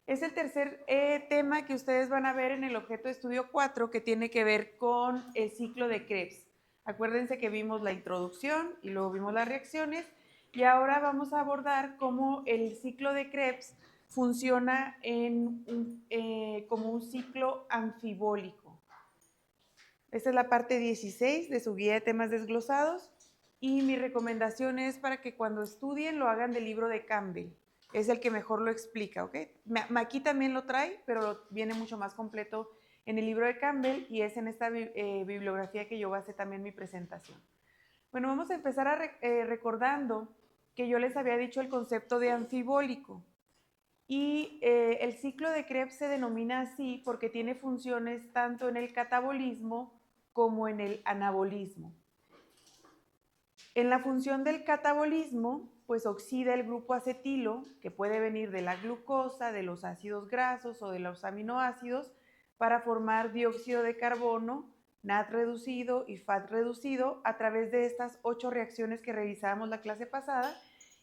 Es el tercer tema que ustedes van a ver en el objeto de estudio 4, que tiene que ver con el ciclo de Krebs. Acuérdense que vimos la introducción y luego vimos las reacciones, y ahora vamos a abordar cómo el ciclo de Krebs funciona como un ciclo anfibólico. Esta es la parte 16 de su guía de temas desglosados, y mi recomendación es para que cuando estudien lo hagan del libro de Campbell. Es el que mejor lo explica, ¿ok? Aquí también lo trae, pero viene mucho más completo en el libro de Campbell, y es en esta bibliografía que yo basé también mi presentación. Bueno, vamos a empezar recordando que yo les había dicho el concepto de anfibólico. Y el ciclo de Krebs se denomina así porque tiene funciones tanto en el catabolismo como en el anabolismo. En la función del catabolismo, pues oxida el grupo acetilo, que puede venir de la glucosa, de los ácidos grasos o de los aminoácidos, para formar dióxido de carbono, NAD reducido y FAT reducido a través de estas 8 reacciones que revisábamos la clase pasada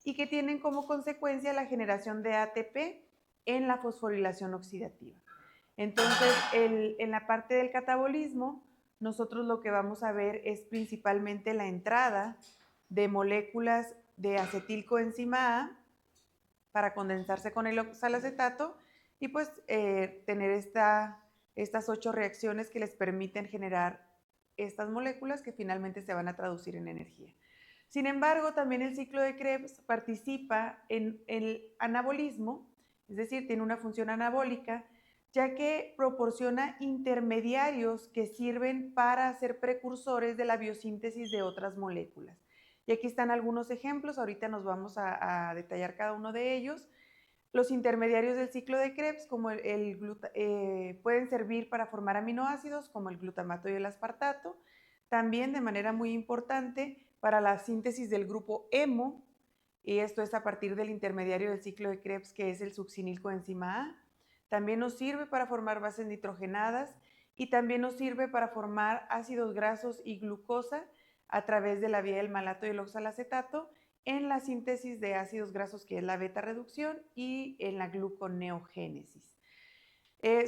y que tienen como consecuencia la generación de ATP en la fosforilación oxidativa. Entonces, en la parte del catabolismo, nosotros lo que vamos a ver es principalmente la entrada de moléculas de acetilcoenzima A para condensarse con el oxalacetato y pues tener estas 8 reacciones que les permiten generar estas moléculas que finalmente se van a traducir en energía. Sin embargo, también el ciclo de Krebs participa en el anabolismo, es decir, tiene una función anabólica, ya que proporciona intermediarios que sirven para ser precursores de la biosíntesis de otras moléculas. Y aquí están algunos ejemplos, ahorita nos vamos a detallar cada uno de ellos. Los intermediarios del ciclo de Krebs como pueden servir para formar aminoácidos como el glutamato y el aspartato, también de manera muy importante para la síntesis del grupo hemo, y esto es a partir del intermediario del ciclo de Krebs que es el succinilcoenzima A. También nos sirve para formar bases nitrogenadas y también nos sirve para formar ácidos grasos y glucosa a través de la vía del malato y el oxalacetato en la síntesis de ácidos grasos, que es la beta reducción, y en la gluconeogénesis.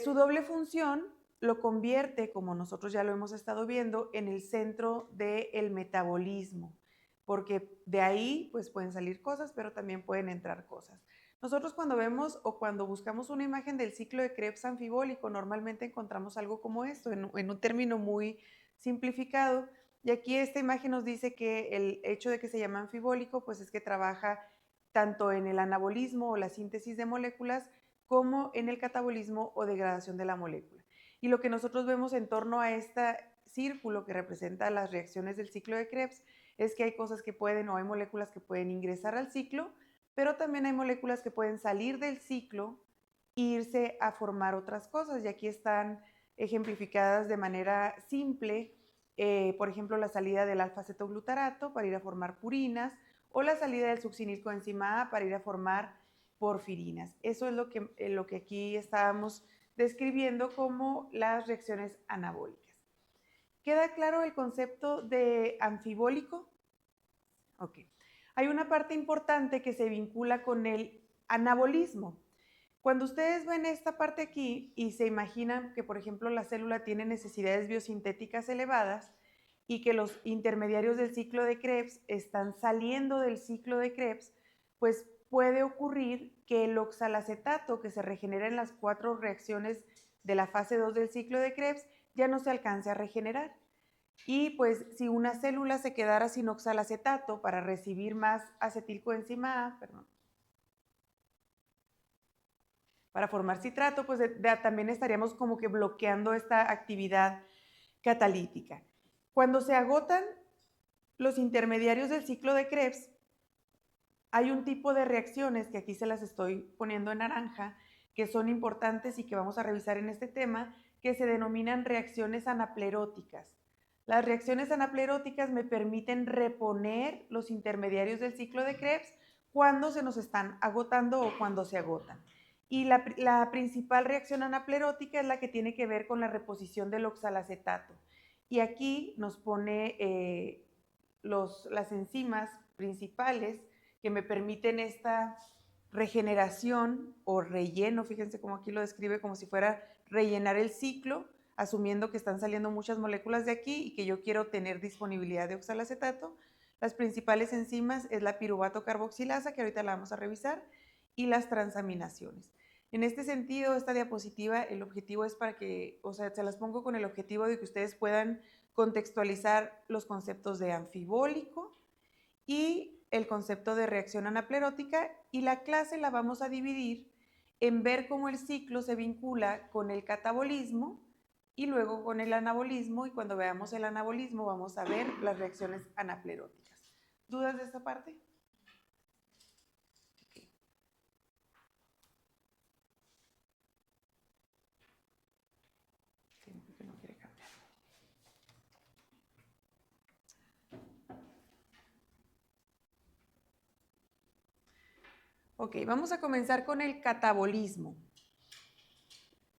Su doble función lo convierte, como nosotros ya lo hemos estado viendo, en el centro del metabolismo, porque de ahí pues pueden salir cosas, pero también pueden entrar cosas. Nosotros cuando vemos o cuando buscamos una imagen del ciclo de Krebs anfibólico, normalmente encontramos algo como esto, en un término muy simplificado. Y aquí esta imagen nos dice que el hecho de que se llama anfibólico, pues es que trabaja tanto en el anabolismo o la síntesis de moléculas, como en el catabolismo o degradación de la molécula. Y lo que nosotros vemos en torno a este círculo que representa las reacciones del ciclo de Krebs es que hay cosas que pueden, o hay moléculas que pueden ingresar al ciclo, pero también hay moléculas que pueden salir del ciclo e irse a formar otras cosas. Y aquí están ejemplificadas de manera simple, por ejemplo, la salida del alfa-cetoglutarato para ir a formar purinas, o la salida del succinilcoenzima A para ir a formar porfirinas. Eso es lo que aquí estábamos describiendo como las reacciones anabólicas. ¿Queda claro el concepto de anfibólico? Ok. Hay una parte importante que se vincula con el anabolismo. Cuando ustedes ven esta parte aquí y se imaginan que, por ejemplo, la célula tiene necesidades biosintéticas elevadas y que los intermediarios del ciclo de Krebs están saliendo del ciclo de Krebs, pues puede ocurrir que el oxalacetato que se regenera en las 4 reacciones de la fase 2 del ciclo de Krebs ya no se alcance a regenerar. Y pues si una célula se quedara sin oxalacetato para recibir más acetilcoenzima A, para formar citrato, pues también estaríamos como que bloqueando esta actividad catalítica. Cuando se agotan los intermediarios del ciclo de Krebs, hay un tipo de reacciones que aquí se las estoy poniendo en naranja, que son importantes y que vamos a revisar en este tema, que se denominan reacciones anapleróticas. Las reacciones anapleróticas me permiten reponer los intermediarios del ciclo de Krebs cuando se nos están agotando o cuando se agotan. Y la principal reacción anaplerótica es la que tiene que ver con la reposición del oxalacetato. Y aquí nos pone las enzimas principales que me permiten esta regeneración o relleno, fíjense cómo aquí lo describe como si fuera rellenar el ciclo, asumiendo que están saliendo muchas moléculas de aquí y que yo quiero tener disponibilidad de oxalacetato. Las principales enzimas es la piruvato carboxilasa, que ahorita la vamos a revisar, y las transaminaciones. En este sentido, esta diapositiva, el objetivo es para que, o sea, se las pongo con el objetivo de que ustedes puedan contextualizar los conceptos de anfibólico y el concepto de reacción anaplerótica, y la clase la vamos a dividir en ver cómo el ciclo se vincula con el catabolismo y luego con el anabolismo, y cuando veamos el anabolismo vamos a ver las reacciones anapleróticas. ¿Dudas de esta parte? Okay. Sí, porque no quiere cambiar. Ok, vamos a comenzar con el catabolismo.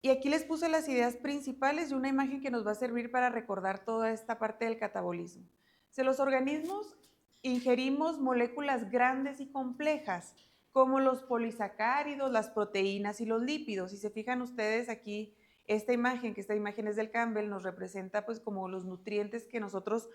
Y aquí les puse las ideas principales de una imagen que nos va a servir para recordar toda esta parte del catabolismo. Si los organismos ingerimos moléculas grandes y complejas, como los polisacáridos, las proteínas y los lípidos. Si se fijan ustedes aquí, esta imagen es del Campbell, nos representa pues como los nutrientes que nosotros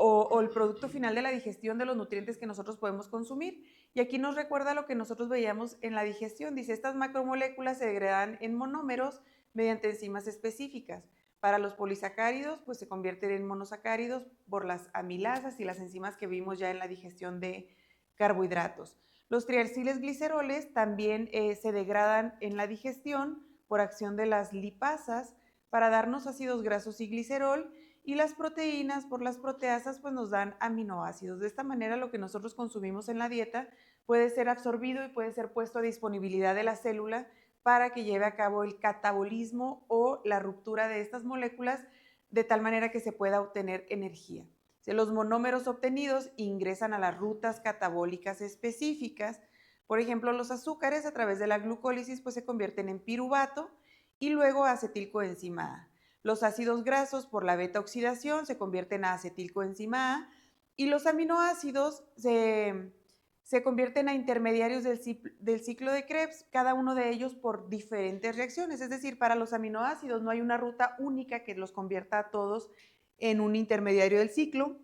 o el producto final de la digestión de los nutrientes que nosotros podemos consumir. Y aquí nos recuerda lo que nosotros veíamos en la digestión. Dice, estas macromoléculas se degradan en monómeros mediante enzimas específicas. Para los polisacáridos, pues se convierten en monosacáridos por las amilasas y las enzimas que vimos ya en la digestión de carbohidratos. Los triacilgliceroles también se degradan en la digestión por acción de las lipasas para darnos ácidos grasos y glicerol, y las proteínas por las proteasas pues nos dan aminoácidos. De esta manera lo que nosotros consumimos en la dieta puede ser absorbido y puede ser puesto a disponibilidad de la célula para que lleve a cabo el catabolismo o la ruptura de estas moléculas de tal manera que se pueda obtener energía. Los monómeros obtenidos ingresan a las rutas catabólicas específicas. Por ejemplo, los azúcares a través de la glucólisis pues se convierten en piruvato y luego acetilcoenzima A. Los ácidos grasos por la beta oxidación se convierten a acetilcoenzima A, y los aminoácidos se convierten a intermediarios del ciclo de Krebs, cada uno de ellos por diferentes reacciones. Es decir, para los aminoácidos no hay una ruta única que los convierta a todos en un intermediario del ciclo,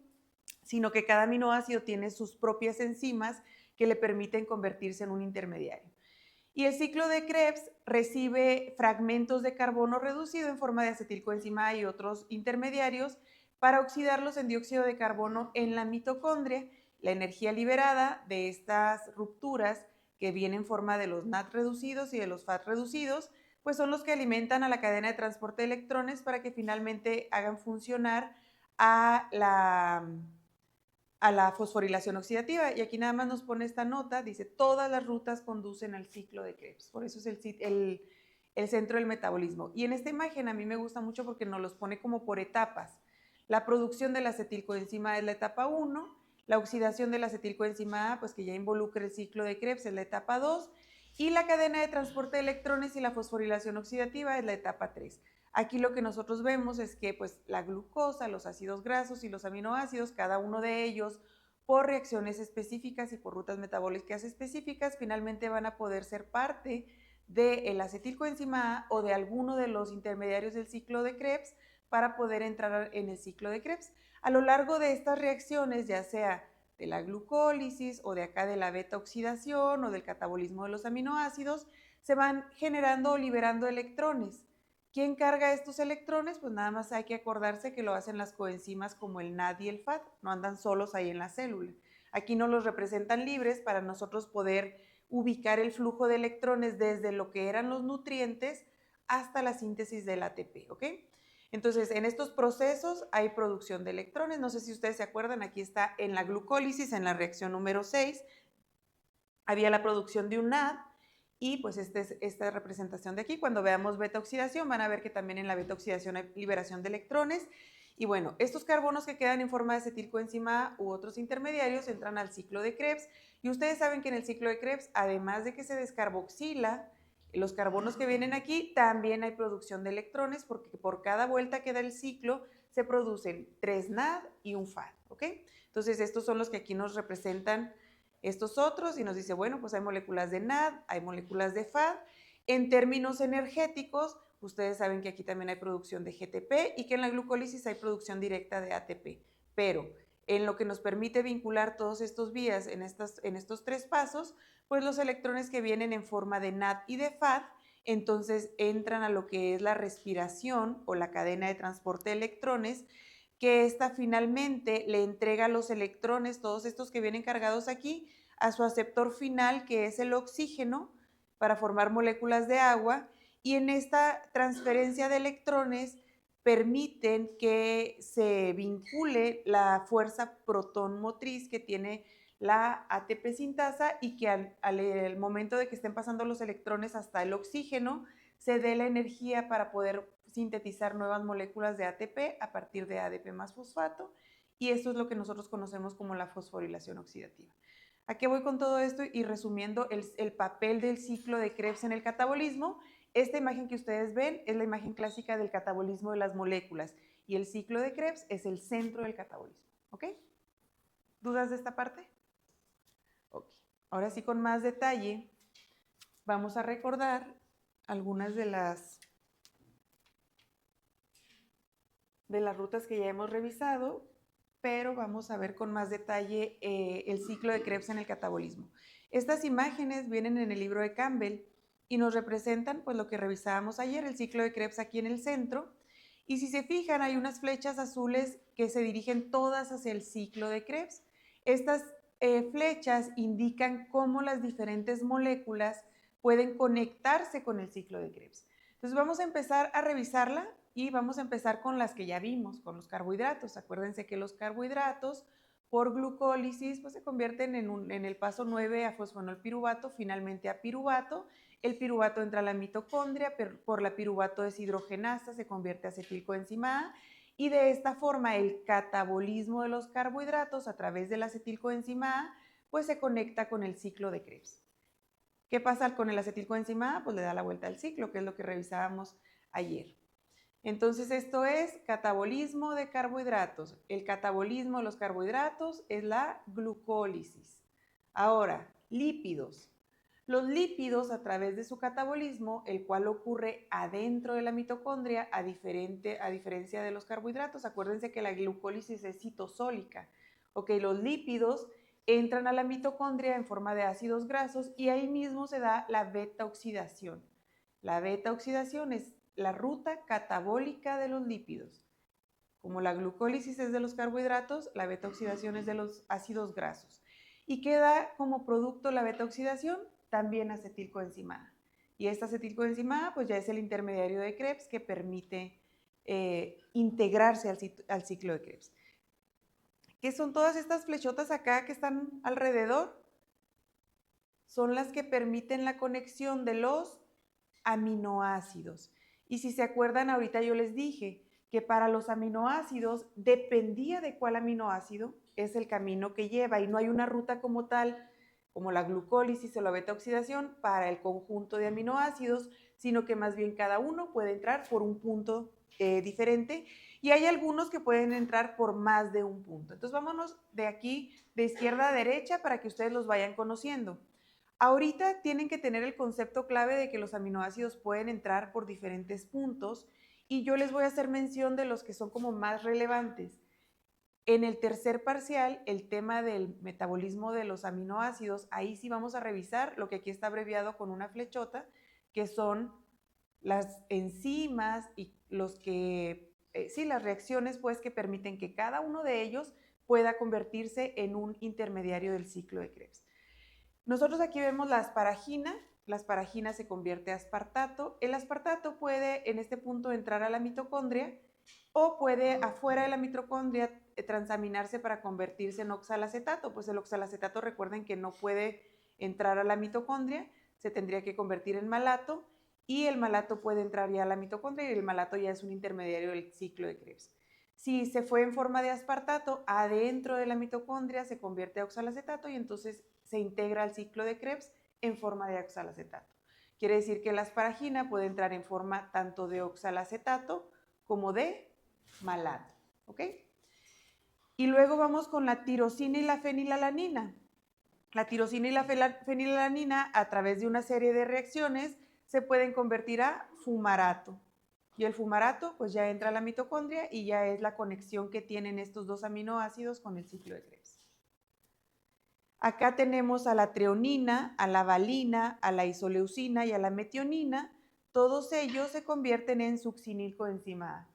sino que cada aminoácido tiene sus propias enzimas que le permiten convertirse en un intermediario. Y el ciclo de Krebs recibe fragmentos de carbono reducido en forma de acetilcoenzima A y otros intermediarios para oxidarlos en dióxido de carbono en la mitocondria. La energía liberada de estas rupturas, que vienen en forma de los NAD reducidos y de los FAT reducidos, pues son los que alimentan a la cadena de transporte de electrones para que finalmente hagan funcionar a la fosforilación oxidativa. Y aquí nada más nos pone esta nota, dice, todas las rutas conducen al ciclo de Krebs. Por eso es el centro del metabolismo. Y en esta imagen a mí me gusta mucho porque nos los pone como por etapas. La producción de la acetilcoenzima A es la etapa 1, la oxidación de la acetilcoenzima A, pues que ya involucra el ciclo de Krebs, es la etapa 2, y la cadena de transporte de electrones y la fosforilación oxidativa es la etapa 3. Aquí lo que nosotros vemos es que pues, la glucosa, los ácidos grasos y los aminoácidos, cada uno de ellos, por reacciones específicas y por rutas metabólicas específicas, finalmente van a poder ser parte del acetilcoenzima A o de alguno de los intermediarios del ciclo de Krebs para poder entrar en el ciclo de Krebs. A lo largo de estas reacciones, ya sea de la glucólisis o de acá de la beta oxidación o del catabolismo de los aminoácidos, se van generando o liberando electrones. ¿Quién carga estos electrones? Pues nada más hay que acordarse que lo hacen las coenzimas como el NAD y el FAT, no andan solos ahí en la célula. Aquí nos los representan libres para nosotros poder ubicar el flujo de electrones desde lo que eran los nutrientes hasta la síntesis del ATP, ¿ok? Entonces, en estos procesos hay producción de electrones. No sé si ustedes se acuerdan, aquí está en la glucólisis, en la reacción número 6, había la producción de un NAD, y pues esta representación de aquí. Cuando veamos beta oxidación van a ver que también en la beta oxidación hay liberación de electrones. Y bueno, estos carbonos que quedan en forma de acetilcoenzima A u otros intermediarios entran al ciclo de Krebs. Y ustedes saben que en el ciclo de Krebs, además de que se descarboxila los carbonos que vienen aquí, también hay producción de electrones, porque por cada vuelta que da el ciclo se producen 3 NAD y un FAD, ¿ok? Entonces estos son los que aquí nos representan estos otros y nos dice, bueno, pues hay moléculas de NAD, hay moléculas de FAD. En términos energéticos, ustedes saben que aquí también hay producción de GTP y que en la glucólisis hay producción directa de ATP. Pero en lo que nos permite vincular todos estos vías en estos tres pasos, pues los electrones que vienen en forma de NAD y de FAD, entonces entran a lo que es la respiración o la cadena de transporte de electrones, que esta finalmente le entrega los electrones, todos estos que vienen cargados aquí, a su aceptor final, que es el oxígeno, para formar moléculas de agua, y en esta transferencia de electrones permiten que se vincule la fuerza protón motriz que tiene la ATP sintasa y que al momento de que estén pasando los electrones hasta el oxígeno, se dé la energía para poder sintetizar nuevas moléculas de ATP a partir de ADP más fosfato, y esto es lo que nosotros conocemos como la fosforilación oxidativa. ¿A qué voy con todo esto? Y resumiendo el papel del ciclo de Krebs en el catabolismo, esta imagen que ustedes ven es la imagen clásica del catabolismo de las moléculas y el ciclo de Krebs es el centro del catabolismo. ¿Ok? ¿Dudas de esta parte? Ok. Ahora sí, con más detalle, vamos a recordar algunas de las rutas que ya hemos revisado, pero vamos a ver con más detalle el ciclo de Krebs en el catabolismo. Estas imágenes vienen en el libro de Campbell y nos representan pues lo que revisábamos ayer, el ciclo de Krebs aquí en el centro, y si se fijan hay unas flechas azules que se dirigen todas hacia el ciclo de Krebs. Estas flechas indican cómo las diferentes moléculas pueden conectarse con el ciclo de Krebs. Entonces vamos a empezar a revisarla y vamos a empezar con las que ya vimos, con los carbohidratos. Acuérdense que los carbohidratos por glucólisis pues se convierten en el paso 9 a fosfonolpiruvato, finalmente a piruvato. El piruvato entra a la mitocondria, por la piruvato deshidrogenasa se convierte a acetilcoenzima A, y de esta forma el catabolismo de los carbohidratos a través de la acetilcoenzima A pues se conecta con el ciclo de Krebs. ¿Qué pasa con el acetilcoenzima A? Pues le da la vuelta al ciclo, que es lo que revisábamos ayer. Entonces esto es catabolismo de carbohidratos. El catabolismo de los carbohidratos es la glucólisis. Ahora, lípidos. Los lípidos a través de su catabolismo, el cual ocurre adentro de la mitocondria, a diferencia de los carbohidratos. Acuérdense que la glucólisis es citosólica. Ok, los lípidos entran a la mitocondria en forma de ácidos grasos y ahí mismo se da la beta oxidación. La beta oxidación es la ruta catabólica de los lípidos. Como la glucólisis es de los carbohidratos, la beta oxidación es de los ácidos grasos. ¿Y queda como producto la beta oxidación? También acetilcoenzima A. Y esta acetilcoenzima A pues ya es el intermediario de Krebs que permite integrarse al ciclo de Krebs. ¿Qué son todas estas flechotas acá que están alrededor? Son las que permiten la conexión de los aminoácidos. Y si se acuerdan, ahorita yo les dije que para los aminoácidos dependía de cuál aminoácido es el camino que lleva y no hay una ruta como tal, como la glucólisis o la beta oxidación para el conjunto de aminoácidos, sino que más bien cada uno puede entrar por un punto diferente y hay algunos que pueden entrar por más de un punto. Entonces vámonos de aquí de izquierda a derecha para que ustedes los vayan conociendo. Ahorita tienen que tener el concepto clave de que los aminoácidos pueden entrar por diferentes puntos y yo les voy a hacer mención de los que son como más relevantes. En el tercer parcial, el tema del metabolismo de los aminoácidos, ahí sí vamos a revisar lo que aquí está abreviado con una flechota, que son las enzimas y las reacciones pues que permiten que cada uno de ellos pueda convertirse en un intermediario del ciclo de Krebs. Nosotros aquí vemos la asparagina. La asparagina se convierte a aspartato. El aspartato puede en este punto entrar a la mitocondria o puede afuera de la mitocondria transaminarse para convertirse en oxalacetato. Pues el oxalacetato, recuerden que no puede entrar a la mitocondria, se tendría que convertir en malato y el malato puede entrar ya a la mitocondria y el malato ya es un intermediario del ciclo de Krebs. Si se fue en forma de aspartato, adentro de la mitocondria se convierte a oxalacetato y entonces se integra al ciclo de Krebs en forma de oxalacetato. Quiere decir que la asparagina puede entrar en forma tanto de oxalacetato como de malato. ¿Ok? Y luego vamos con la tirosina y la fenilalanina. La tirosina y la fenilalanina, a través de una serie de reacciones, se pueden convertir a fumarato. Y el fumarato pues ya entra a la mitocondria y ya es la conexión que tienen estos dos aminoácidos con el ciclo de Krebs. Acá tenemos a la treonina, a la valina, a la isoleucina y a la metionina. Todos ellos se convierten en succinilcoenzima A.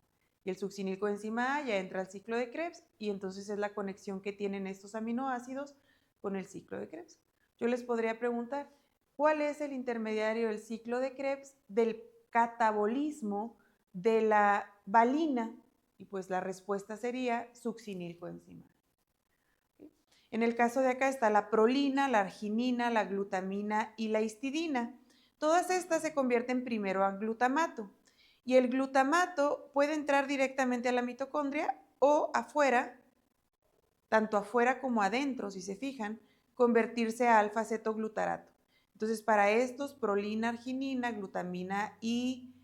Y el succinilcoenzima A ya entra al ciclo de Krebs y entonces es la conexión que tienen estos aminoácidos con el ciclo de Krebs. Yo les podría preguntar, ¿cuál es el intermediario del ciclo de Krebs del catabolismo de la valina? Y pues la respuesta sería succinilcoenzima A. En el caso de acá está la prolina, la arginina, la glutamina y la histidina. Todas estas se convierten primero a glutamato. Y el glutamato puede entrar directamente a la mitocondria o afuera, tanto afuera como adentro, si se fijan, convertirse a alfa-cetoglutarato. Entonces, para estos, prolina, arginina, glutamina y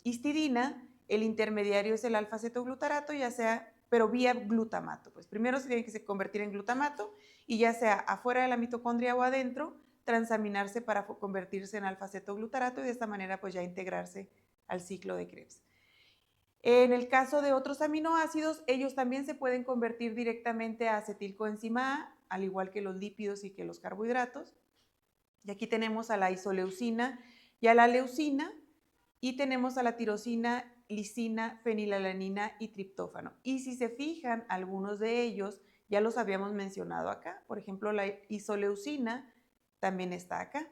histidina, el intermediario es el alfa-cetoglutarato, ya sea, pero vía glutamato. Pues primero se tiene que convertir en glutamato y ya sea afuera de la mitocondria o adentro, transaminarse para convertirse en alfa-cetoglutarato y de esta manera pues ya integrarse al ciclo de Krebs. En el caso de otros aminoácidos, ellos también se pueden convertir directamente a acetilcoenzima A, al igual que los lípidos y que los carbohidratos. Y aquí tenemos a la isoleucina y a la leucina, y tenemos a la tirosina, lisina, fenilalanina y triptófano. Y si se fijan, algunos de ellos ya los habíamos mencionado acá. Por ejemplo, la isoleucina también está acá.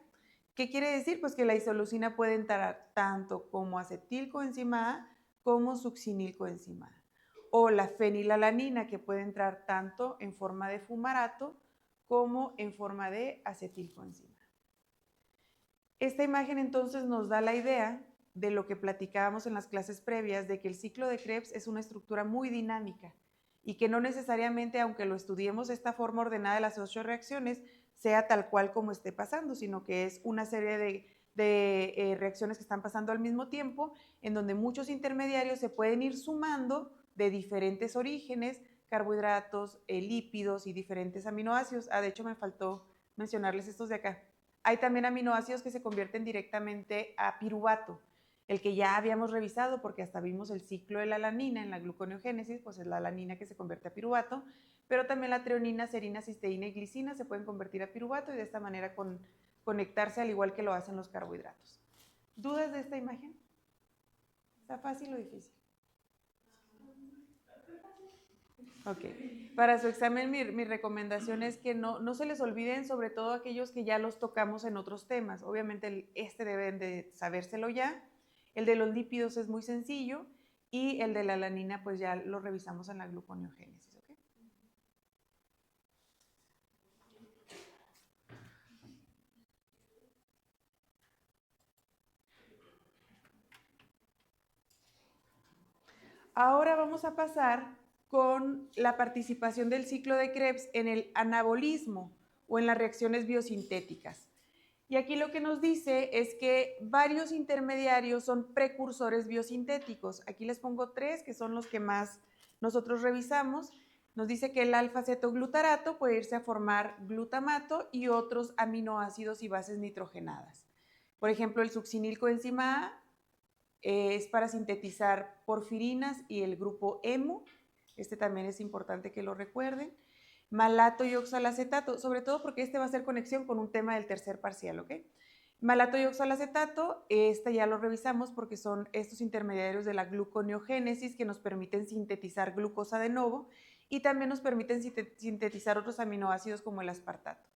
¿Qué quiere decir? Pues que la isoleucina puede entrar tanto como acetilcoenzima A como succinilcoenzima A. O la fenilalanina, que puede entrar tanto en forma de fumarato como en forma de acetilcoenzima A. Esta imagen entonces nos da la idea de lo que platicábamos en las clases previas, de que el ciclo de Krebs es una estructura muy dinámica y que no necesariamente, aunque lo estudiemos de esta forma ordenada de las 8 reacciones, sea tal cual como esté pasando, sino que es una serie de reacciones que están pasando al mismo tiempo, en donde muchos intermediarios se pueden ir sumando de diferentes orígenes, carbohidratos, lípidos y diferentes aminoácidos. De hecho me faltó mencionarles estos de acá. Hay también aminoácidos que se convierten directamente a piruvato, el que ya habíamos revisado porque hasta vimos el ciclo de la alanina en la gluconeogénesis, pues es la alanina que se convierte a piruvato, pero también la treonina, serina, cisteína y glicina se pueden convertir a piruvato y de esta manera conectarse al igual que lo hacen los carbohidratos. ¿Dudas de esta imagen? ¿Está fácil o difícil? Ok. Para su examen, mi recomendación es que no se les olviden, sobre todo aquellos que ya los tocamos en otros temas. Obviamente este deben de sabérselo ya. El de los lípidos es muy sencillo y el de la alanina pues ya lo revisamos en la gluconeogénesis. ¿Okay? Ahora vamos a pasar con la participación del ciclo de Krebs en el anabolismo o en las reacciones biosintéticas. Y aquí lo que nos dice es que varios intermediarios son precursores biosintéticos. Aquí les pongo 3, que son los que más nosotros revisamos. Nos dice que el alfa-cetoglutarato puede irse a formar glutamato y otros aminoácidos y bases nitrogenadas. Por ejemplo, el succinilcoenzima A es para sintetizar porfirinas y el grupo hemo. Este también es importante que lo recuerden. Malato y oxalacetato, sobre todo porque este va a hacer conexión con un tema del tercer parcial, ¿ok? Malato y oxalacetato, este ya lo revisamos porque son estos intermediarios de la gluconeogénesis que nos permiten sintetizar glucosa de nuevo y también nos permiten sintetizar otros aminoácidos como el aspartato.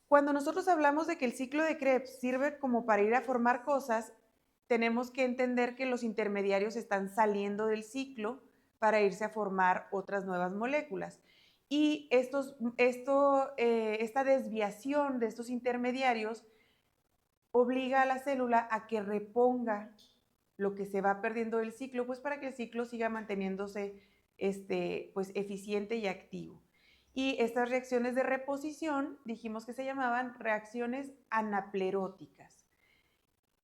Cuando nosotros hablamos de que el ciclo de Krebs sirve como para ir a formar cosas, tenemos que entender que los intermediarios están saliendo del ciclo para irse a formar otras nuevas moléculas. Y esta desviación de estos intermediarios obliga a la célula a que reponga lo que se va perdiendo del ciclo, pues para que el ciclo siga manteniéndose pues, eficiente y activo. Y estas reacciones de reposición dijimos que se llamaban reacciones anapleróticas.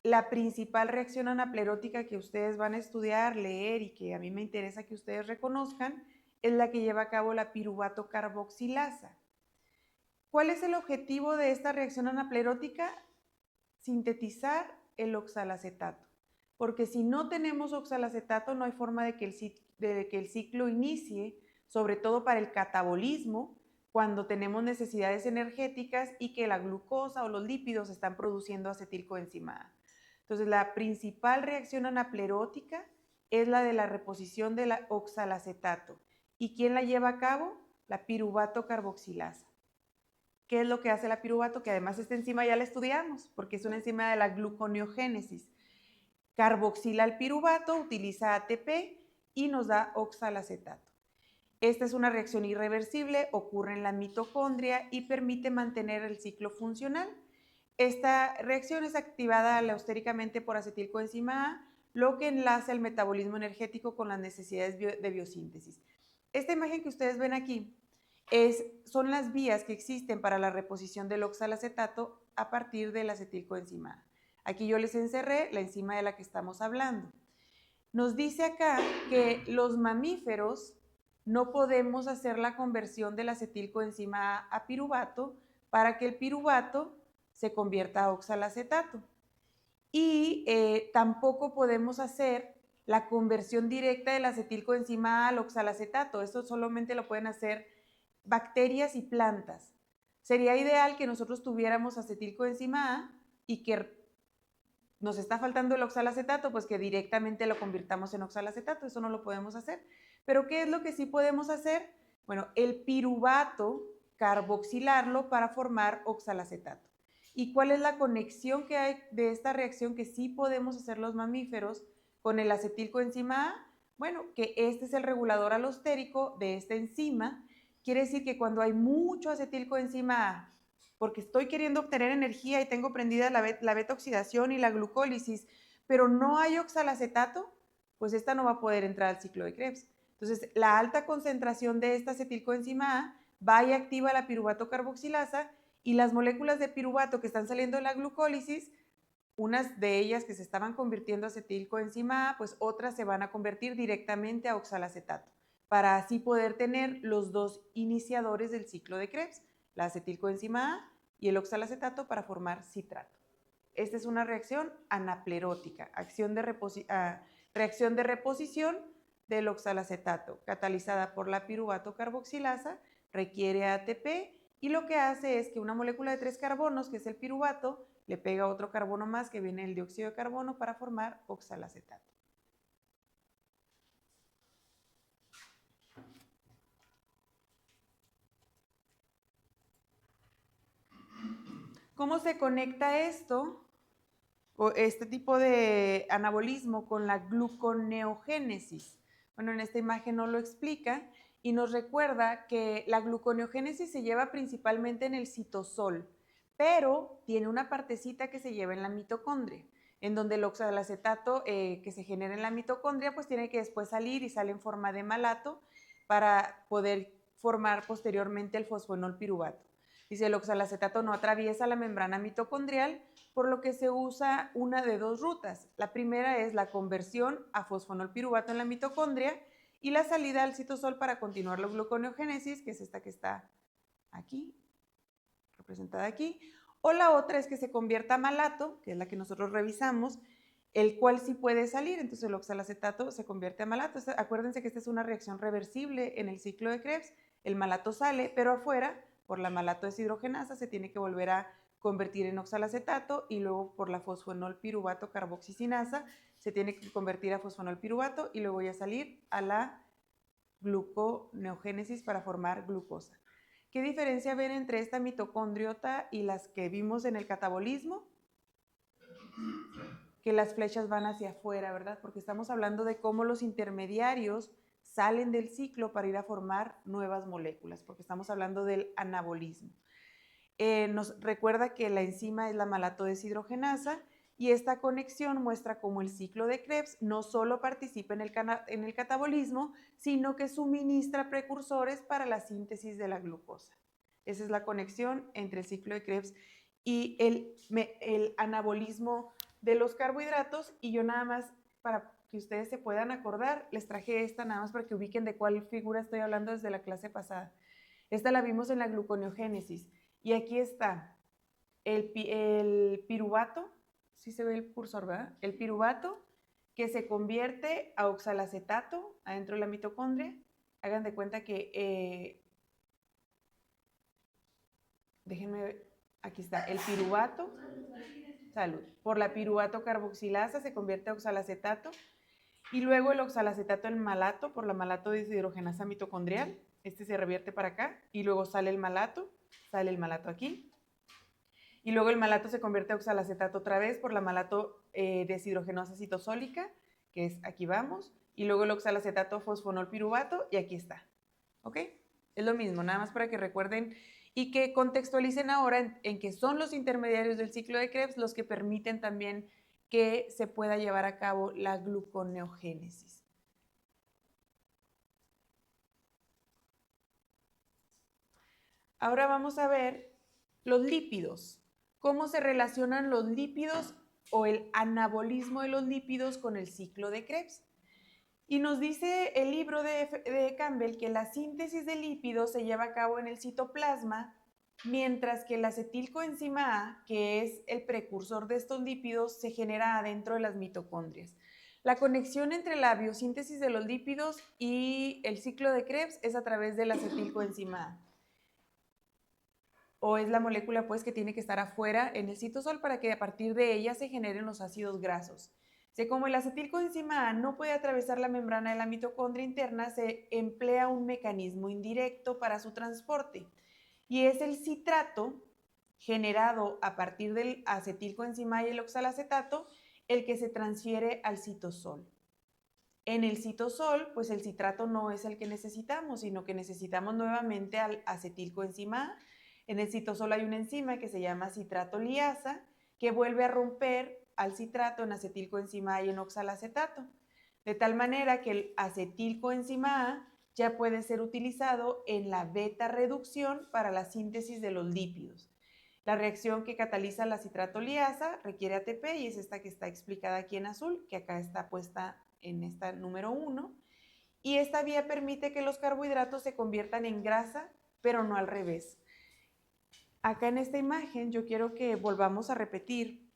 La principal reacción anaplerótica que ustedes van a estudiar, leer y que a mí me interesa que ustedes reconozcan es la que lleva a cabo la piruvato carboxilasa. ¿Cuál es el objetivo de esta reacción anaplerótica? Sintetizar el oxalacetato. Porque si no tenemos oxalacetato, no hay forma de que el ciclo inicie, sobre todo para el catabolismo, cuando tenemos necesidades energéticas y que la glucosa o los lípidos están produciendo acetilcoenzima A. Entonces, la principal reacción anaplerótica es la de la reposición del oxalacetato. ¿Y quién la lleva a cabo? La piruvato carboxilasa. ¿Qué es lo que hace la piruvato? Que además esta enzima ya la estudiamos, porque es una enzima de la gluconeogénesis. Carboxila el piruvato, utiliza ATP y nos da oxalacetato. Esta es una reacción irreversible, ocurre en la mitocondria y permite mantener el ciclo funcional. Esta reacción es activada alostéricamente por acetilcoenzima A, lo que enlaza el metabolismo energético con las necesidades de biosíntesis. Esta imagen que ustedes ven aquí son las vías que existen para la reposición del oxalacetato a partir del acetilcoenzima A. Aquí yo les encerré la enzima de la que estamos hablando. Nos dice acá que los mamíferos no podemos hacer la conversión del acetilcoenzima A piruvato para que el piruvato se convierta a oxalacetato. Y tampoco podemos hacer la conversión directa del acetilcoenzima A al oxalacetato. Esto solamente lo pueden hacer bacterias y plantas. Sería ideal que nosotros tuviéramos acetilcoenzima A y que nos está faltando el oxalacetato, pues que directamente lo convirtamos en oxalacetato. Eso no lo podemos hacer. Pero ¿qué es lo que sí podemos hacer? Bueno, el piruvato, carboxilarlo para formar oxalacetato. ¿Y cuál es la conexión que hay de esta reacción que sí podemos hacer los mamíferos con el acetilcoenzima A? Bueno, que este es el regulador alostérico de esta enzima. Quiere decir que cuando hay mucho acetilcoenzima A, porque estoy queriendo obtener energía y tengo prendida la beta-oxidación y la glucólisis, pero no hay oxalacetato, pues esta no va a poder entrar al ciclo de Krebs. Entonces, la alta concentración de esta acetilcoenzima A va y activa la piruvato carboxilasa y las moléculas de piruvato que están saliendo de la glucólisis, unas de ellas que se estaban convirtiendo a acetilcoenzima A, pues otras se van a convertir directamente a oxalacetato, para así poder tener los dos iniciadores del ciclo de Krebs, la acetilcoenzima A y el oxalacetato para formar citrato. Esta es una reacción anaplerótica, reacción de reposición del oxalacetato, catalizada por la piruvato carboxilasa, requiere ATP y lo que hace es que una molécula de 3 carbonos, que es el piruvato, le pega otro carbono más, que viene el dióxido de carbono, para formar oxalacetato. ¿Cómo se conecta esto, o este tipo de anabolismo, con la gluconeogénesis? Bueno, en esta imagen no lo explica y nos recuerda que la gluconeogénesis se lleva principalmente en el citosol, pero tiene una partecita que se lleva en la mitocondria, en donde el oxalacetato que se genera en la mitocondria pues tiene que después salir y sale en forma de malato para poder formar posteriormente el fosfonol piruvato. Dice, el oxalacetato no atraviesa la membrana mitocondrial, por lo que se usa una de dos rutas. La primera es la conversión a fosfonol piruvato en la mitocondria y la salida al citosol para continuar la gluconeogénesis, que es esta que está aquí, representada aquí. O la otra es que se convierta a malato, que es la que nosotros revisamos, el cual sí puede salir. Entonces el oxalacetato se convierte a malato. Acuérdense que esta es una reacción reversible en el ciclo de Krebs. El malato sale, pero afuera, por la malato deshidrogenasa, se tiene que volver a convertir en oxalacetato y luego por la fosfonol piruvato carboxicinasa se tiene que convertir a fosfonol piruvato y luego ya salir a la gluconeogénesis para formar glucosa. ¿Qué diferencia ven entre esta mitocondriota y las que vimos en el catabolismo? Que las flechas van hacia afuera, ¿verdad? Porque estamos hablando de cómo los intermediarios salen del ciclo para ir a formar nuevas moléculas, porque estamos hablando del anabolismo. Nos recuerda que la enzima es la malato deshidrogenasa y esta conexión muestra cómo el ciclo de Krebs no solo participa en el catabolismo, sino que suministra precursores para la síntesis de la glucosa. Esa es la conexión entre el ciclo de Krebs y el anabolismo de los carbohidratos. Y yo nada más, para que ustedes se puedan acordar, les traje esta nada más para que ubiquen de cuál figura estoy hablando desde la clase pasada. Esta la vimos en la gluconeogénesis. Y aquí está el piruvato, sí se ve el cursor, ¿verdad? El piruvato que se convierte a oxalacetato adentro de la mitocondria. Hagan de cuenta que, déjenme ver, aquí está, el piruvato, salud, por la piruvato carboxilasa se convierte a oxalacetato y luego el oxalacetato en malato por la malato deshidrogenasa mitocondrial, este se revierte para acá y luego sale el malato aquí. Y luego el malato se convierte a oxalacetato otra vez por la malato deshidrogenasa citosólica, que es aquí vamos, y luego el oxalacetato fosfonol piruvato, y aquí está. ¿Ok? Es lo mismo, nada más para que recuerden y que contextualicen ahora en que son los intermediarios del ciclo de Krebs los que permiten también que se pueda llevar a cabo la gluconeogénesis. Ahora vamos a ver los lípidos. ¿Cómo se relacionan los lípidos o el anabolismo de los lípidos con el ciclo de Krebs? Y nos dice el libro de Campbell que la síntesis de lípidos se lleva a cabo en el citoplasma, mientras que la acetilcoenzima A, que es el precursor de estos lípidos, se genera adentro de las mitocondrias. La conexión entre la biosíntesis de los lípidos y el ciclo de Krebs es a través de la acetilcoenzima A. O es la molécula pues que tiene que estar afuera en el citosol para que a partir de ella se generen los ácidos grasos. Como el acetilcoenzima A no puede atravesar la membrana de la mitocondria interna, se emplea un mecanismo indirecto para su transporte y es el citrato generado a partir del acetilcoenzima A y el oxalacetato el que se transfiere al citosol. En el citosol, pues el citrato no es el que necesitamos, sino que necesitamos nuevamente al acetilcoenzima A. En el citosol hay una enzima que se llama citrato liasa que vuelve a romper al citrato en acetilcoenzima A y en oxalacetato, de tal manera que el acetilcoenzima A ya puede ser utilizado en la beta reducción para la síntesis de los lípidos. La reacción que cataliza la citrato liasa requiere ATP y es esta que está explicada aquí en azul, que acá está puesta en esta número 1. Y esta vía permite que los carbohidratos se conviertan en grasa, pero no al revés. Acá en esta imagen yo quiero que volvamos a repetir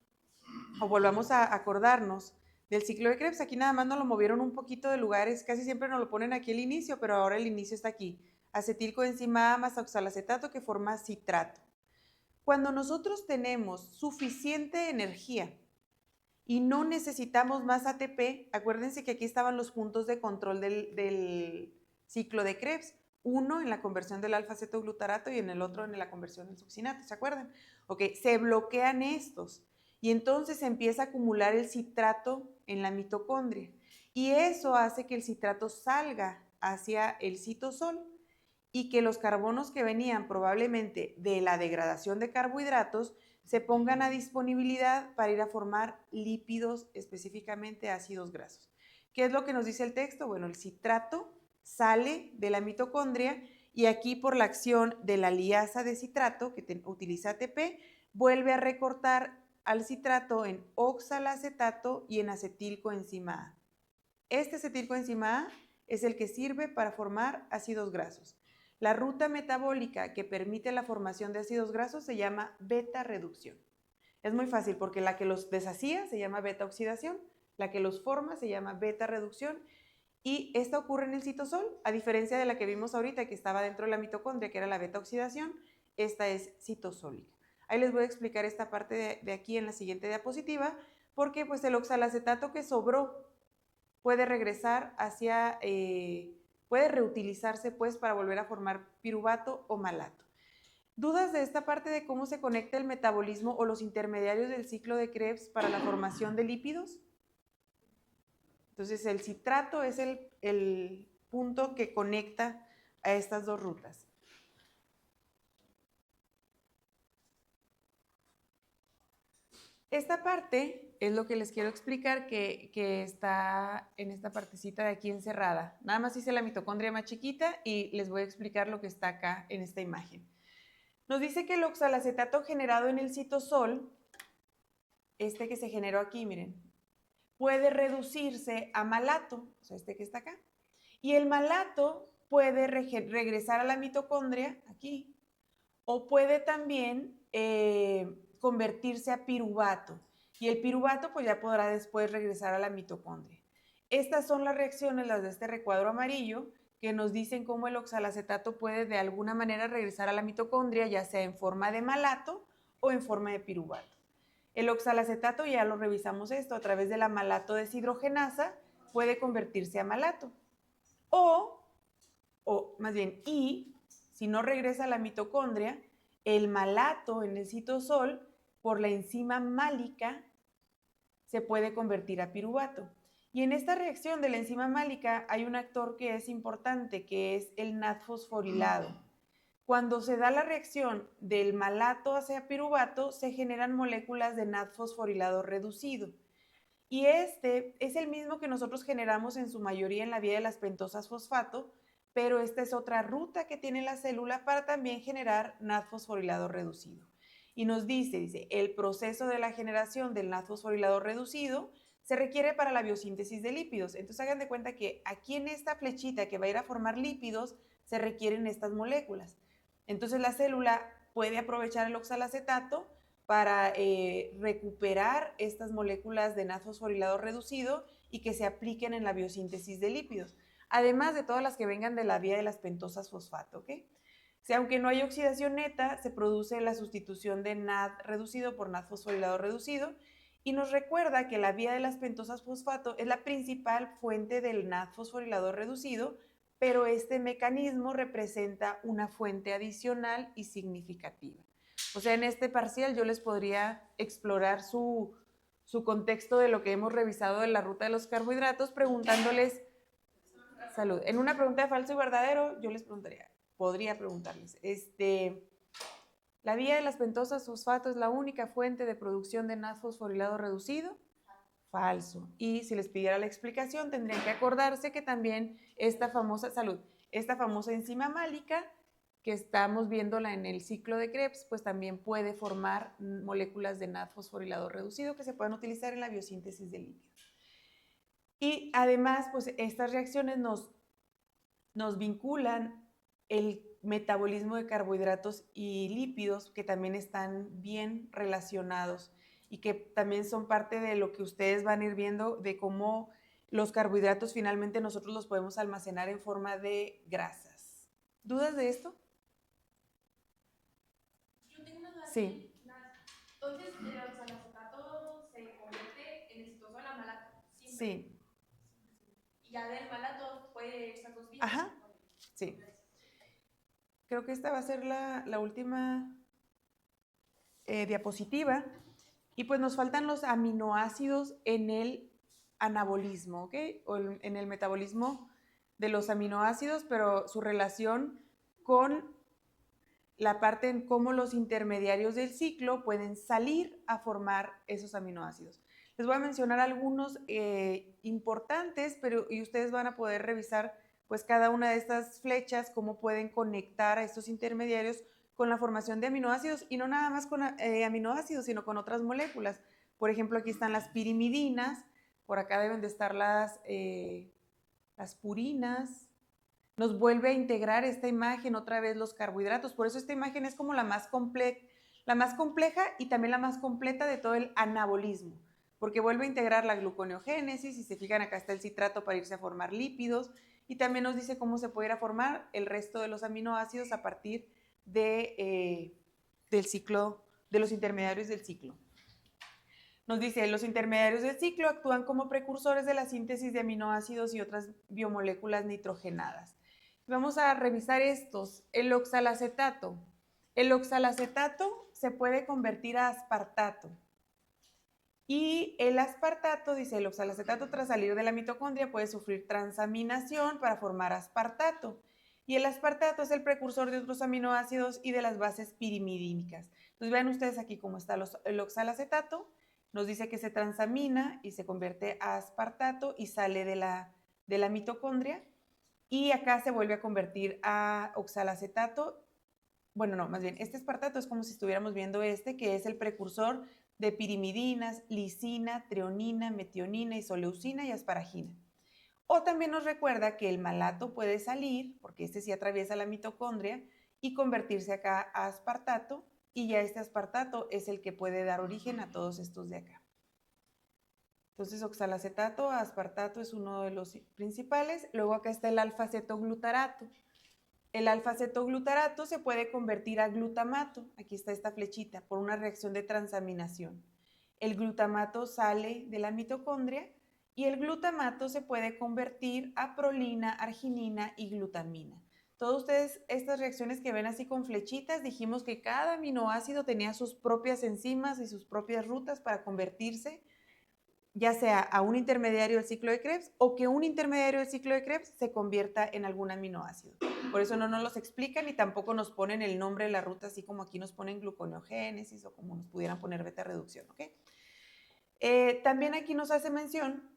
o volvamos a acordarnos del ciclo de Krebs. Aquí nada más nos lo movieron un poquito de lugares, casi siempre nos lo ponen aquí al inicio, pero ahora el inicio está aquí. Acetilcoenzima A más oxalacetato que forma citrato. Cuando nosotros tenemos suficiente energía y no necesitamos más ATP, acuérdense que aquí estaban los puntos de control del ciclo de Krebs. Uno en la conversión del alfa-cetoglutarato y en el otro en la conversión del succinato, ¿se acuerdan? Ok, se bloquean estos y entonces se empieza a acumular el citrato en la mitocondria y eso hace que el citrato salga hacia el citosol y que los carbonos que venían probablemente de la degradación de carbohidratos se pongan a disponibilidad para ir a formar lípidos, específicamente ácidos grasos. ¿Qué es lo que nos dice el texto? Bueno, el citrato sale de la mitocondria y aquí por la acción de la liasa de citrato, que utiliza ATP, vuelve a recortar al citrato en oxalacetato y en acetilcoenzima A. Este acetilcoenzima A es el que sirve para formar ácidos grasos. La ruta metabólica que permite la formación de ácidos grasos se llama beta reducción. Es muy fácil porque la que los deshacía se llama beta oxidación, la que los forma se llama beta reducción y esta ocurre en el citosol, a diferencia de la que vimos ahorita que estaba dentro de la mitocondria, que era la beta oxidación, esta es citosólica. Ahí les voy a explicar esta parte de aquí en la siguiente diapositiva, porque pues el oxalacetato que sobró puede regresar hacia, puede reutilizarse pues para volver a formar piruvato o malato. ¿Dudas de esta parte de cómo se conecta el metabolismo o los intermediarios del ciclo de Krebs para la formación de lípidos? Entonces el citrato es el punto que conecta a estas dos rutas. Esta parte es lo que les quiero explicar que está en esta partecita de aquí encerrada. Nada más hice la mitocondria más chiquita y les voy a explicar lo que está acá en esta imagen. Nos dice que el oxalacetato generado en el citosol, este que se generó aquí, miren, puede reducirse a malato, o sea, este que está acá. Y el malato puede regresar a la mitocondria, aquí, o puede también convertirse a piruvato. Y el piruvato pues ya podrá después regresar a la mitocondria. Estas son las reacciones, las de este recuadro amarillo, que nos dicen cómo el oxalacetato puede de alguna manera regresar a la mitocondria, ya sea en forma de malato o en forma de piruvato. El oxalacetato, ya lo revisamos esto, a través de la malato deshidrogenasa puede convertirse a malato. O más bien, si no regresa a la mitocondria, el malato en el citosol, por la enzima málica, se puede convertir a piruvato. Y en esta reacción de la enzima málica hay un actor que es importante, que es el NAD-fosforilado. Cuando se da la reacción del malato hacia piruvato, se generan moléculas de NAD-fosforilado reducido. Y este es el mismo que nosotros generamos en su mayoría en la vía de las pentosas fosfato, pero esta es otra ruta que tiene la célula para también generar NAD-fosforilado reducido. Y nos dice, el proceso de la generación del NAD-fosforilado reducido se requiere para la biosíntesis de lípidos. Entonces hagan de cuenta que aquí en esta flechita que va a ir a formar lípidos se requieren estas moléculas. Entonces la célula puede aprovechar el oxalacetato para recuperar estas moléculas de NAD-fosforilado reducido y que se apliquen en la biosíntesis de lípidos, además de todas las que vengan de la vía de las pentosas fosfato, ¿ok? Si aunque no hay oxidación neta, se produce la sustitución de NAD reducido por NAD fosforilado reducido y nos recuerda que la vía de las pentosas fosfato es la principal fuente del NAD fosforilado reducido, pero este mecanismo representa una fuente adicional y significativa. O sea, en este parcial yo les podría explorar su contexto de lo que hemos revisado de la ruta de los carbohidratos, preguntándoles, salud, en una pregunta de falso y verdadero, yo les podría preguntarles, ¿la vía de las pentosas fosfato es la única fuente de producción de NAD fosforilado reducido? Falso. Y si les pidiera la explicación, tendrían que acordarse que también esta famosa enzima málica que estamos viéndola en el ciclo de Krebs, pues también puede formar moléculas de NAD fosforilado reducido que se pueden utilizar en la biosíntesis de lípidos. Y además, pues estas reacciones nos vinculan el metabolismo de carbohidratos y lípidos, que también están bien relacionados y que también son parte de lo que ustedes van a ir viendo de cómo los carbohidratos finalmente nosotros los podemos almacenar en forma de grasas. ¿Dudas de esto? Yo tengo una duda. Sí. Entonces, el oxalacetato se convierte en el citosol a malato. Siempre. Sí. Y ya del malato puede esas dos vías. Ajá. Sí. Creo que esta va a ser la última diapositiva. Y pues nos faltan los aminoácidos en el anabolismo, ¿ok? O en el metabolismo de los aminoácidos, pero su relación con la parte en cómo los intermediarios del ciclo pueden salir a formar esos aminoácidos. Les voy a mencionar algunos importantes, y ustedes van a poder revisar pues cada una de estas flechas, cómo pueden conectar a estos intermediarios con la formación de aminoácidos, y no nada más con aminoácidos, sino con otras moléculas. Por ejemplo, aquí están las pirimidinas, por acá deben de estar las purinas. Nos vuelve a integrar esta imagen otra vez los carbohidratos. Por eso esta imagen es como la más compleja y también la más completa de todo el anabolismo, porque vuelve a integrar la gluconeogénesis, y se fijan acá está el citrato para irse a formar lípidos, y también nos dice cómo se puede ir a formar el resto de los aminoácidos a partir del ciclo, de los intermediarios del ciclo. Nos dice, los intermediarios del ciclo actúan como precursores de la síntesis de aminoácidos y otras biomoléculas nitrogenadas. Vamos a revisar estos. El oxalacetato. El oxalacetato se puede convertir a aspartato. Y el aspartato, dice, el oxalacetato tras salir de la mitocondria puede sufrir transaminación para formar aspartato. Y el aspartato es el precursor de otros aminoácidos y de las bases pirimidínicas. Entonces vean ustedes aquí cómo está el oxalacetato. Nos dice que se transamina y se convierte a aspartato y sale de la mitocondria. Y acá se vuelve a convertir a oxalacetato. Bueno, no, más bien, este aspartato es como si estuviéramos viendo que es el precursor de pirimidinas, lisina, treonina, metionina, isoleucina y asparagina. O también nos recuerda que el malato puede salir, porque este sí atraviesa la mitocondria, y convertirse acá a aspartato, y ya este aspartato es el que puede dar origen a todos estos de acá. Entonces, oxalacetato, aspartato es uno de los principales. Luego acá está el alfa-cetoglutarato. El alfa-cetoglutarato se puede convertir a glutamato, aquí está esta flechita, por una reacción de transaminación. El glutamato sale de la mitocondria y el glutamato se puede convertir a prolina, arginina y glutamina. Todos ustedes, estas reacciones que ven así con flechitas, dijimos que cada aminoácido tenía sus propias enzimas y sus propias rutas para convertirse ya sea a un intermediario del ciclo de Krebs o que un intermediario del ciclo de Krebs se convierta en algún aminoácido. Por eso no nos los explican y tampoco nos ponen el nombre de la ruta, así como aquí nos ponen gluconeogénesis o como nos pudieran poner beta reducción, ¿ok? También aquí nos hace mención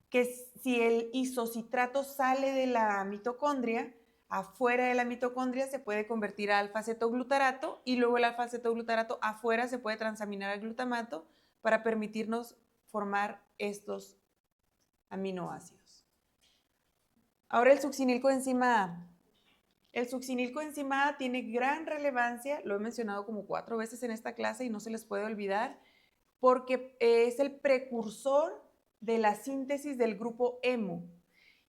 que si el isocitrato sale de la mitocondria, afuera de la mitocondria se puede convertir a alfa-cetoglutarato y luego el alfa-cetoglutarato afuera se puede transaminar al glutamato para permitirnos formar estos aminoácidos. Ahora el succinilcoenzima A. El succinilcoenzima A tiene gran relevancia, lo he mencionado como 4 veces en esta clase y no se les puede olvidar, porque es el precursor de la síntesis del grupo hemo.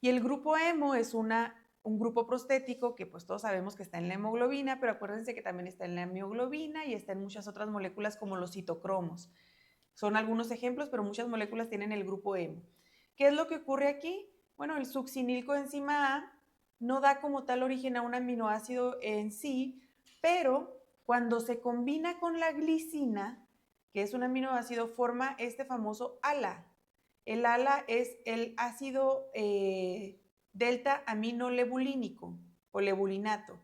Y el grupo hemo es un grupo prostético que pues todos sabemos que está en la hemoglobina, pero acuérdense que también está en la mioglobina y está en muchas otras moléculas como los citocromos. Son algunos ejemplos, pero muchas moléculas tienen el grupo hemo. ¿Qué es lo que ocurre aquí? Bueno, el succinilcoenzima A no da como tal origen a un aminoácido en sí, pero cuando se combina con la glicina, que es un aminoácido, forma este famoso ALA. El ALA es el ácido delta aminolebulínico o lebulinato.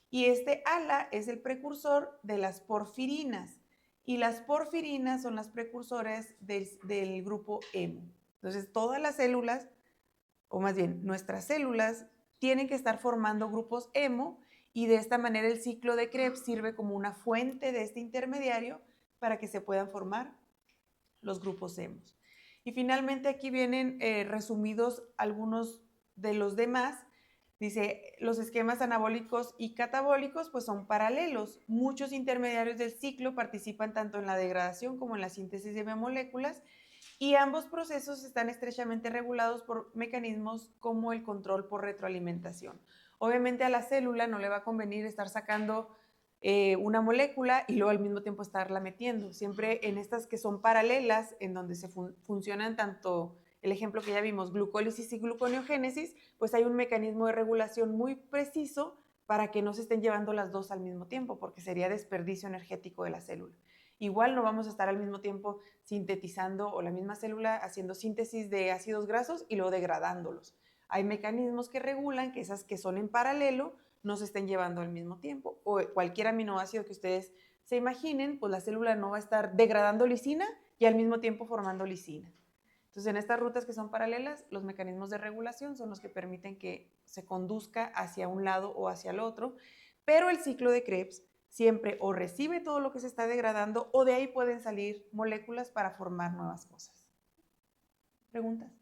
Y este ALA es el precursor de las porfirinas. Y las porfirinas son las precursoras del grupo hemo. Entonces, todas las células, o más bien nuestras células, tienen que estar formando grupos hemo y de esta manera el ciclo de Krebs sirve como una fuente de este intermediario para que se puedan formar los grupos hemos. Y finalmente aquí vienen resumidos algunos de los demás. Dice, los esquemas anabólicos y catabólicos pues son paralelos. Muchos intermediarios del ciclo participan tanto en la degradación como en la síntesis de biomoléculas y ambos procesos están estrechamente regulados por mecanismos como el control por retroalimentación. Obviamente a la célula no le va a convenir estar sacando una molécula y luego al mismo tiempo estarla metiendo. Siempre en estas que son paralelas, en donde se funcionan tanto el ejemplo que ya vimos, glucólisis y gluconeogénesis, pues hay un mecanismo de regulación muy preciso para que no se estén llevando las dos al mismo tiempo, porque sería desperdicio energético de la célula. Igual no vamos a estar al mismo tiempo sintetizando o la misma célula haciendo síntesis de ácidos grasos y luego degradándolos. Hay mecanismos que regulan que esas que son en paralelo no se estén llevando al mismo tiempo. O cualquier aminoácido que ustedes se imaginen, pues la célula no va a estar degradando lisina y al mismo tiempo formando lisina. Entonces, en estas rutas que son paralelas, los mecanismos de regulación son los que permiten que se conduzca hacia un lado o hacia el otro, pero el ciclo de Krebs siempre o recibe todo lo que se está degradando o de ahí pueden salir moléculas para formar nuevas cosas. ¿Preguntas?